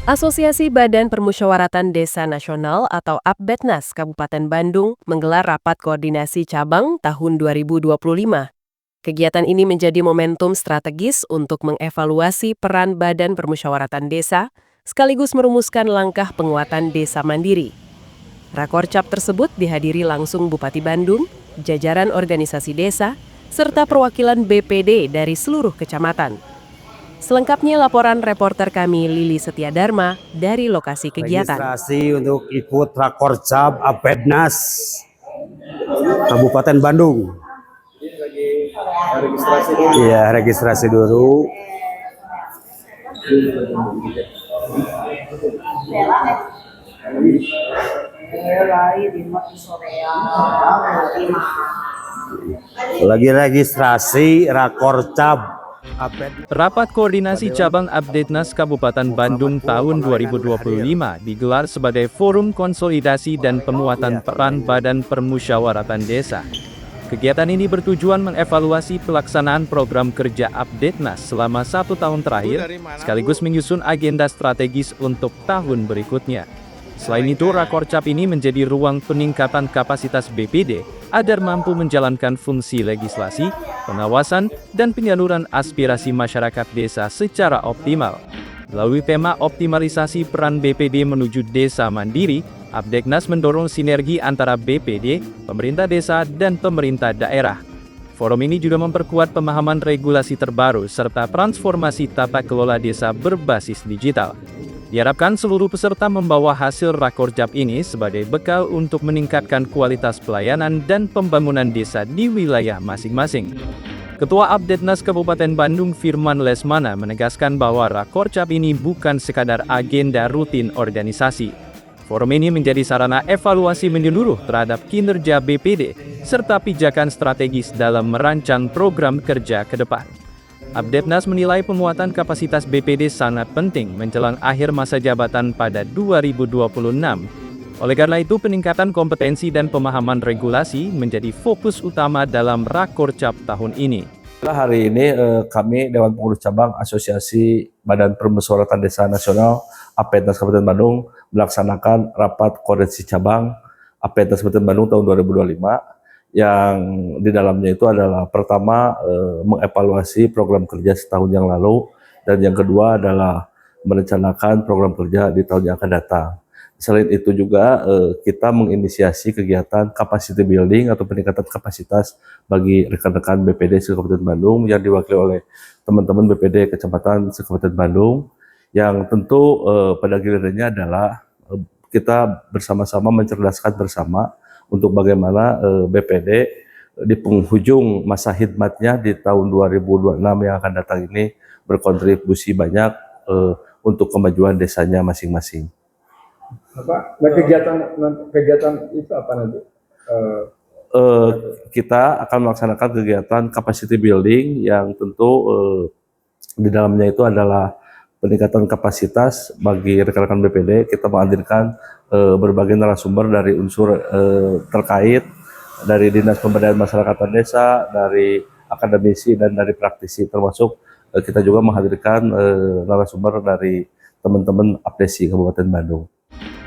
Asosiasi Badan Permusyawaratan Desa Nasional atau APBDNAS Kabupaten Bandung menggelar rapat koordinasi cabang tahun 2025. Kegiatan ini menjadi momentum strategis untuk mengevaluasi peran Badan Permusyawaratan Desa, sekaligus merumuskan langkah penguatan desa mandiri. Rakorcap tersebut dihadiri langsung Bupati Bandung, jajaran organisasi desa, serta perwakilan BPD dari seluruh kecamatan. Selengkapnya laporan reporter kami Lili Setiadharma dari lokasi kegiatan. Registrasi untuk ikut Rakorcap APBDNAS Kabupaten Bandung. Registrasi dulu. Iya, registrasi dulu. Lagi registrasi Rakorcap. Rapat koordinasi cabang APBDNAS Kabupaten Bandung tahun 2025 digelar sebagai forum konsolidasi dan penguatan peran Badan Permusyawaratan Desa. Kegiatan ini bertujuan mengevaluasi pelaksanaan program kerja APBDNAS selama 1 tahun terakhir, sekaligus menyusun agenda strategis untuk tahun berikutnya. Selain itu, Rakorcap ini menjadi ruang peningkatan kapasitas BPD agar mampu menjalankan fungsi legislasi, pengawasan, dan penyaluran aspirasi masyarakat desa secara optimal. Melalui tema optimalisasi peran BPD menuju desa mandiri, APBDNAS mendorong sinergi antara BPD, pemerintah desa, dan pemerintah daerah. Forum ini juga memperkuat pemahaman regulasi terbaru serta transformasi tata kelola desa berbasis digital. Diharapkan seluruh peserta membawa hasil Rakorcap ini sebagai bekal untuk meningkatkan kualitas pelayanan dan pembangunan desa di wilayah masing-masing. Ketua APBDNAS Kabupaten Bandung Firman Lesmana menegaskan bahwa Rakorcap ini bukan sekadar agenda rutin organisasi. Forum ini menjadi sarana evaluasi menyeluruh terhadap kinerja BPD, serta pijakan strategis dalam merancang program kerja ke depan. APBDNAS menilai penguatan kapasitas BPD sangat penting menjelang akhir masa jabatan pada 2026. Oleh karena itu, peningkatan kompetensi dan pemahaman regulasi menjadi fokus utama dalam Rakorcap tahun ini. Hari ini kami Dewan Pengurus Cabang Asosiasi Badan Permusyawaratan Desa Nasional APBDNAS Kabupaten Bandung melaksanakan rapat koordinasi cabang APBDNAS Kabupaten Bandung tahun 2025 yang di dalamnya itu adalah pertama mengevaluasi program kerja setahun yang lalu, dan yang kedua adalah merencanakan program kerja di tahun yang akan datang. Selain itu juga kita menginisiasi kegiatan capacity building atau peningkatan kapasitas bagi rekan-rekan BPD Kabupaten Bandung yang diwakili oleh teman-teman BPD Kecamatan Kabupaten Bandung, yang tentu pada gilirannya adalah kita bersama-sama mencerdaskan bersama untuk bagaimana BPD di penghujung masa khidmatnya di tahun 2026 yang akan datang ini berkontribusi banyak untuk kemajuan desanya masing-masing. Nah, kegiatan itu apa nanti? Kita akan melaksanakan kegiatan capacity building yang tentu di dalamnya itu adalah peningkatan kapasitas bagi rekan-rekan BPD. Kita menghadirkan berbagai narasumber dari unsur terkait, dari Dinas Pemberdayaan Masyarakatan Desa, dari akademisi, dan dari praktisi, termasuk kita juga menghadirkan narasumber dari teman-teman APDESI Kabupaten Bandung.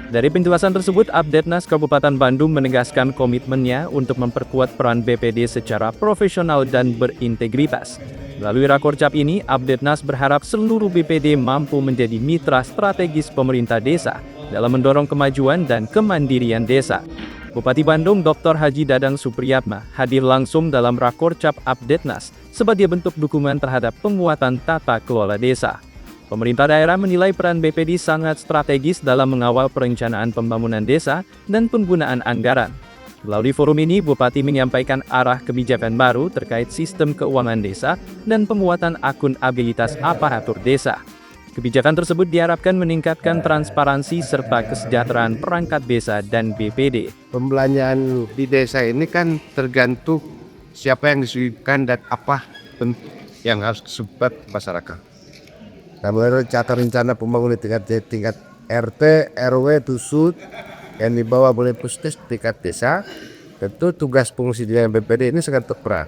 Dari penjelasan tersebut, APBDNAS Kabupaten Bandung menegaskan komitmennya untuk memperkuat peran BPD secara profesional dan berintegritas. Melalui Rakorcap ini, APBDNAS berharap seluruh BPD mampu menjadi mitra strategis pemerintah desa dalam mendorong kemajuan dan kemandirian desa. Bupati Bandung Dr. Haji Dadang Supriyatma hadir langsung dalam Rakorcap APBDNAS sebagai bentuk dukungan terhadap penguatan tata kelola desa. Pemerintah daerah menilai peran BPD sangat strategis dalam mengawal perencanaan pembangunan desa dan penggunaan anggaran. Melalui forum ini, Bupati menyampaikan arah kebijakan baru terkait sistem keuangan desa dan penguatan akuntabilitas aparatur desa. Kebijakan tersebut diharapkan meningkatkan transparansi serta kesejahteraan perangkat desa dan BPD. Pembelanjaan di desa ini kan tergantung siapa yang disuguhkan dan apa yang harus disebut masyarakat. Nah, menurut rencana pembangunan tingkat RT, RW, dusun yang dibawa oleh puskes tingkat desa, tentu tugas fungsi dengan BPD ini sangat berat.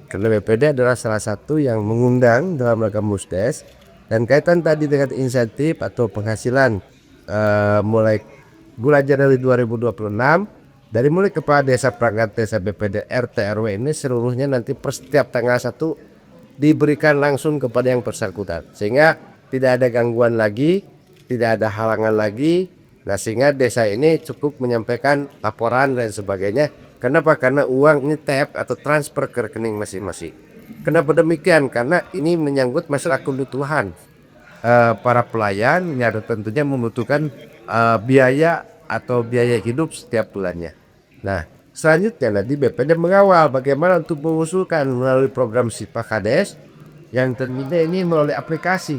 Karena BPD adalah salah satu yang mengundang dalam rangka musdes Dan kaitan tadi dengan insentif atau penghasilan mulai bulan Januari 2026, dari mulai kepala desa, perangkat desa, BPD, RT, RW ini seluruhnya nanti per setiap tanggal 1 diberikan langsung kepada yang bersangkutan, sehingga tidak ada gangguan lagi, tidak ada halangan lagi. Nah, sehingga desa ini cukup menyampaikan laporan dan sebagainya. Kenapa? Karena uang ini tap atau transfer ke rekening masing-masing. Kenapa demikian? Karena ini menyangkut masalah kebutuhan para pelayan yang tentunya membutuhkan biaya atau biaya hidup setiap bulannya. Nah, selanjutnya nanti BPD mengawal bagaimana untuk mengusulkan melalui program SIPA Kades yang tentunya ini melalui aplikasi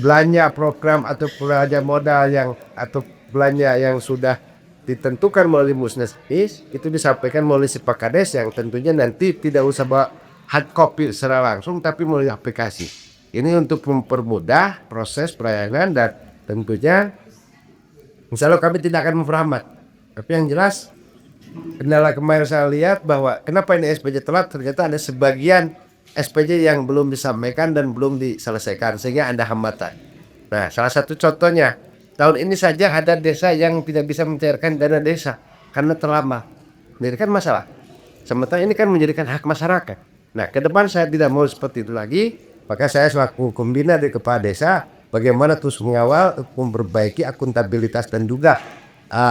belanja program atau belanja modal atau belanja yang sudah ditentukan melalui Musnasbis itu disampaikan melalui SIPA Kades yang tentunya nanti tidak usah bawa hard copy secara langsung tapi melalui aplikasi. Ini untuk mempermudah proses pelayanan dan tentunya insya Allah kami tidak akan memperhambat. Tapi yang jelas kendala kemarin saya lihat bahwa kenapa ini SPJ telat, ternyata ada sebagian SPJ yang belum disampaikan dan belum diselesaikan sehingga ada hambatan. Nah, salah satu contohnya tahun ini saja ada desa yang tidak bisa mencairkan dana desa karena terlambat. Ini kan masalah. Sementara ini kan menjadikan hak masyarakat. Nah, ke depan saya tidak mau seperti itu lagi. Maka saya selaku pembina dari kepala desa bagaimana terus mengawal, memperbaiki akuntabilitas dan juga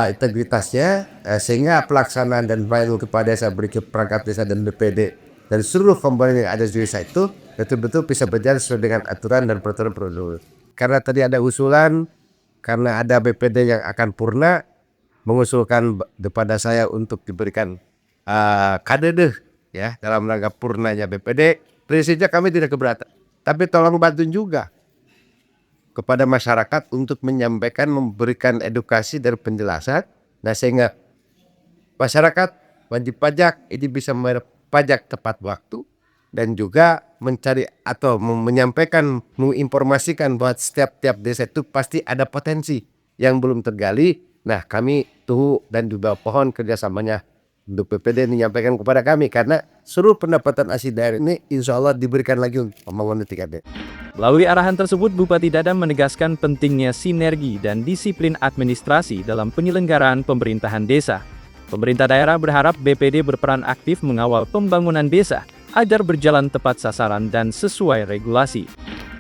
integritasnya sehingga pelaksanaan dan pelayanan kepala desa berikut perangkat desa dan BPD dan seluruh komponen yang ada di desa itu betul-betul bisa berjalan sesuai dengan aturan dan peraturan prosedur. Karena tadi ada usulan, karena ada BPD yang akan purna, mengusulkan kepada saya untuk diberikan kadedeh ya dalam rangka purnanya BPD. Prinsipnya kami tidak keberatan, tapi tolong bantu juga kepada masyarakat untuk menyampaikan, memberikan edukasi dan penjelasan. Nah, sehingga masyarakat wajib pajak ini bisa membayar pajak tepat waktu dan juga mencari atau menyampaikan, menginformasikan bahwa setiap desa itu pasti ada potensi yang belum tergali. Nah, kami tunggu dan juga pohon kerjasamanya untuk BPD menyampaikan kepada kami karena seluruh pendapatan asli daerah ini insya Allah diberikan lagi untuk pembangunan 3D. Melalui arahan tersebut, Bupati Dadam menegaskan pentingnya sinergi dan disiplin administrasi dalam penyelenggaraan pemerintahan desa. Pemerintah daerah berharap BPD berperan aktif mengawal pembangunan desa agar berjalan tepat sasaran dan sesuai regulasi.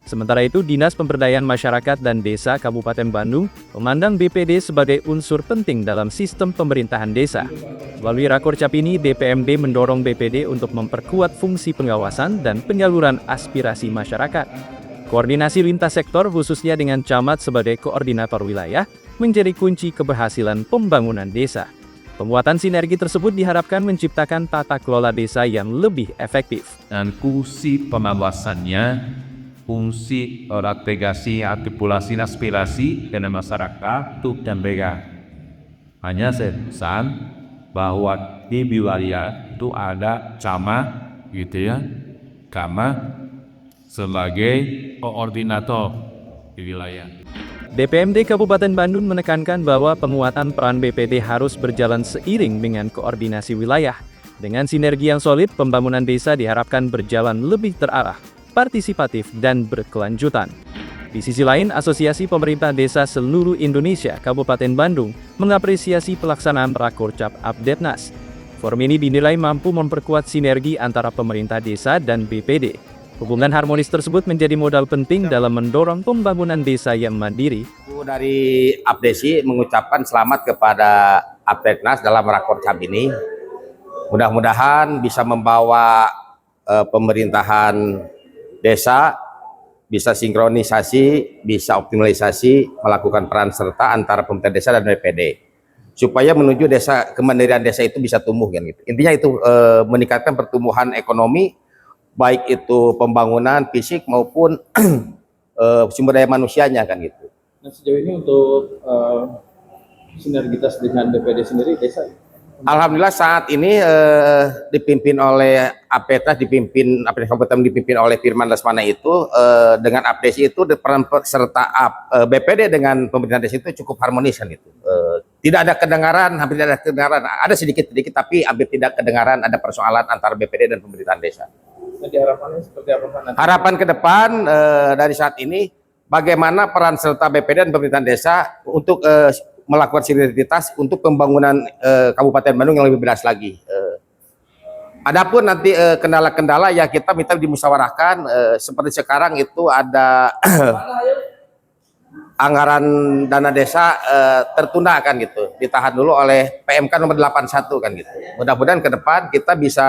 Sementara itu, Dinas Pemberdayaan Masyarakat dan Desa Kabupaten Bandung memandang BPD sebagai unsur penting dalam sistem pemerintahan desa. Melalui Rakorcap ini, DPMD mendorong BPD untuk memperkuat fungsi pengawasan dan penyaluran aspirasi masyarakat. Koordinasi lintas sektor khususnya dengan camat sebagai koordinator wilayah menjadi kunci keberhasilan pembangunan desa. Pemuatan sinergi tersebut diharapkan menciptakan tata kelola desa yang lebih efektif. Dan fungsi pengawasannya, fungsi strategasi artikulasi aspirasi dengan masyarakat untuk dan mereka. Hanya saya pesan bahwa di wilayah itu ada camat gitu ya, camat sebagai koordinator di wilayah. DPMD Kabupaten Bandung menekankan bahwa penguatan peran BPD harus berjalan seiring dengan koordinasi wilayah. Dengan sinergi yang solid, pembangunan desa diharapkan berjalan lebih terarah, partisipatif, dan berkelanjutan. Di sisi lain, Asosiasi Pemerintah Desa Seluruh Indonesia Kabupaten Bandung mengapresiasi pelaksanaan Rakorcap Apdetnas. Forum ini dinilai mampu memperkuat sinergi antara pemerintah desa dan BPD. Hubungan harmonis tersebut menjadi modal penting dalam mendorong pembangunan desa yang mandiri. Dari Apdesi mengucapkan selamat kepada Apdetnas dalam Rakorcap ini. Mudah-mudahan bisa membawa pemerintahan desa bisa sinkronisasi, bisa optimalisasi, melakukan peran serta antara pemerintah desa dan BPD supaya menuju desa, kemandirian desa itu bisa tumbuh kan gitu. Intinya itu meningkatkan pertumbuhan ekonomi, baik itu pembangunan fisik maupun sumber daya manusianya kan gitu. Nah, sejauh ini untuk sinergitas dengan BPD sendiri desa, Alhamdulillah saat ini dipimpin oleh Apdetnas, Apdetnas Kabupaten dipimpin oleh Firman Lesmana itu dengan Apdesi itu peran serta BPD dengan pemerintahan desa itu cukup harmonis kan gitu. Tidak ada kedengaran, hampir tidak ada kedengaran, ada sedikit-sedikit tapi hampir tidak kedengaran ada persoalan antara BPD dan pemerintahan desa. Nanti harapannya seperti apa Pak? Nanti Harapan ke depan dari saat ini, bagaimana peran serta BPD dan pemerintahan desa untuk melakukan sinergitas untuk pembangunan Kabupaten Bandung yang lebih beras lagi. Adapun nanti kendala-kendala ya kita minta dimusyawarahkan, seperti sekarang itu ada anggaran dana desa tertunda kan gitu, ditahan dulu oleh PMK nomor 81 kan gitu. Mudah-mudahan ke depan kita bisa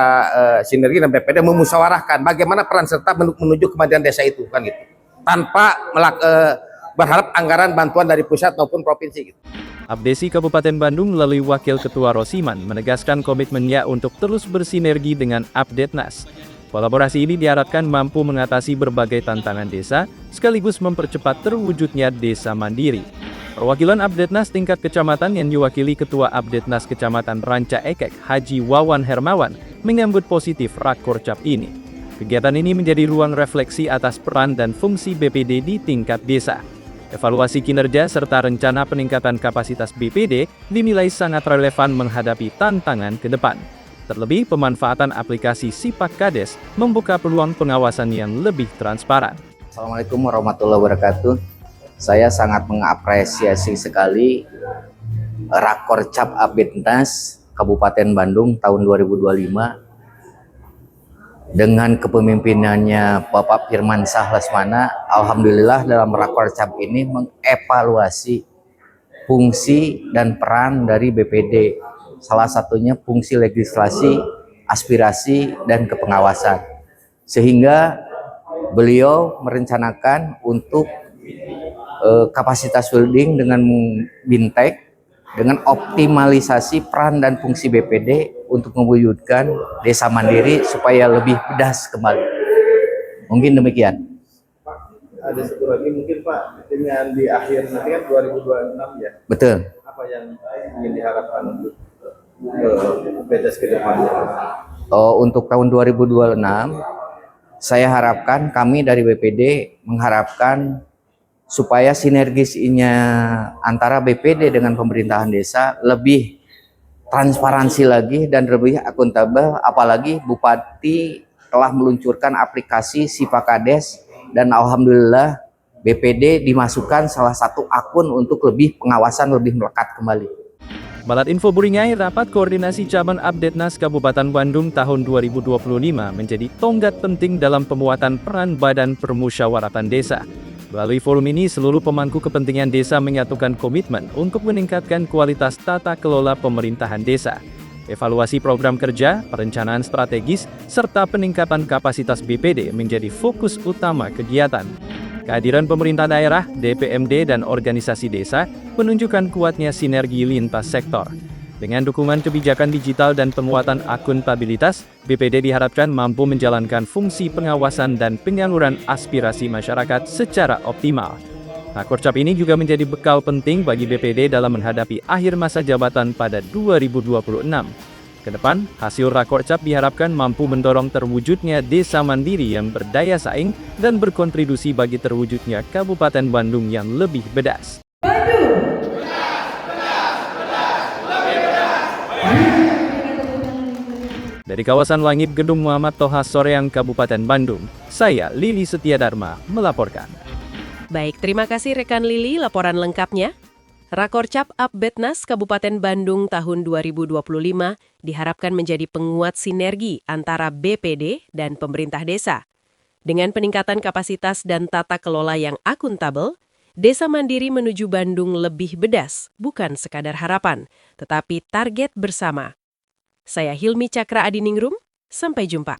sinergi dengan BPD memusyawarahkan bagaimana peran serta menuju kemajuan desa itu kan gitu. Tanpa berharap anggaran bantuan dari pusat maupun provinsi gitu. Abdesi Kabupaten Bandung melalui Wakil Ketua Rosiman menegaskan komitmennya untuk terus bersinergi dengan Apdetnas. Kolaborasi ini diharapkan mampu mengatasi berbagai tantangan desa, sekaligus mempercepat terwujudnya desa mandiri. Perwakilan Apdetnas tingkat kecamatan yang diwakili Ketua Apdetnas Kecamatan Ranca Ekek, Haji Wawan Hermawan, menyambut positif Rakorcap ini. Kegiatan ini menjadi ruang refleksi atas peran dan fungsi BPD di tingkat desa. Evaluasi kinerja serta rencana peningkatan kapasitas BPD dinilai sangat relevan menghadapi tantangan ke depan. Terlebih, pemanfaatan aplikasi Sipak Kades membuka peluang pengawasan yang lebih transparan. Assalamualaikum warahmatullahi wabarakatuh. Saya sangat mengapresiasi sekali Rakorcap Apdetnas Kabupaten Bandung tahun 2025 dengan kepemimpinannya Bapak Firman Syah Lesmana. Alhamdulillah dalam Rakorcap ini mengevaluasi fungsi dan peran dari BPD. Salah satunya fungsi legislasi, aspirasi, dan kepengawasan. Sehingga beliau merencanakan untuk kapasitas building dengan Bintek, dengan optimalisasi peran dan fungsi BPD untuk mewujudkan desa mandiri supaya lebih bedas kembali. Mungkin demikian. ada satu lagi mungkin Pak, dengan di akhir nanti kan 2026 ya. Betul. Apa yang ingin diharapkan untuk BPD ke depannya? Untuk tahun 2026, saya harapkan kami dari BPD mengharapkan supaya sinergisnya antara BPD dengan pemerintahan desa lebih transparansi lagi dan lebih akuntabel, apalagi Bupati telah meluncurkan aplikasi Sipak Kades dan alhamdulillah BPD dimasukkan salah satu akun untuk lebih pengawasan lebih melekat kembali. Balat Info Buringai, Rapat Koordinasi Cabang Apdetnas Kabupaten Bandung tahun 2025 menjadi tonggak penting dalam pemuatan peran Badan Permusyawaratan Desa. Melalui forum ini, seluruh pemangku kepentingan desa menyatukan komitmen untuk meningkatkan kualitas tata kelola pemerintahan desa. Evaluasi program kerja, perencanaan strategis, serta peningkatan kapasitas BPD menjadi fokus utama kegiatan. Kehadiran pemerintah daerah, DPMD, dan organisasi desa menunjukkan kuatnya sinergi lintas sektor. Dengan dukungan kebijakan digital dan penguatan akuntabilitas, BPD diharapkan mampu menjalankan fungsi pengawasan dan penyaluran aspirasi masyarakat secara optimal. Rakorcap ini juga menjadi bekal penting bagi BPD dalam menghadapi akhir masa jabatan pada 2026. Kedepan, hasil Rakorcap diharapkan mampu mendorong terwujudnya desa mandiri yang berdaya saing dan berkontribusi bagi terwujudnya Kabupaten Bandung yang lebih bedas. Dari kawasan Langit Gedung Muhammad Toha Soreang, Kabupaten Bandung, saya Lili Setiadharma melaporkan. Baik, terima kasih rekan Lili laporan lengkapnya. Rakorcap Apdetnas Kabupaten Bandung tahun 2025 diharapkan menjadi penguat sinergi antara BPD dan pemerintah desa. Dengan peningkatan kapasitas dan tata kelola yang akuntabel, desa mandiri menuju Bandung lebih bedas, bukan sekadar harapan, tetapi target bersama. Saya Hilmi Cakra Adiningrum, sampai jumpa.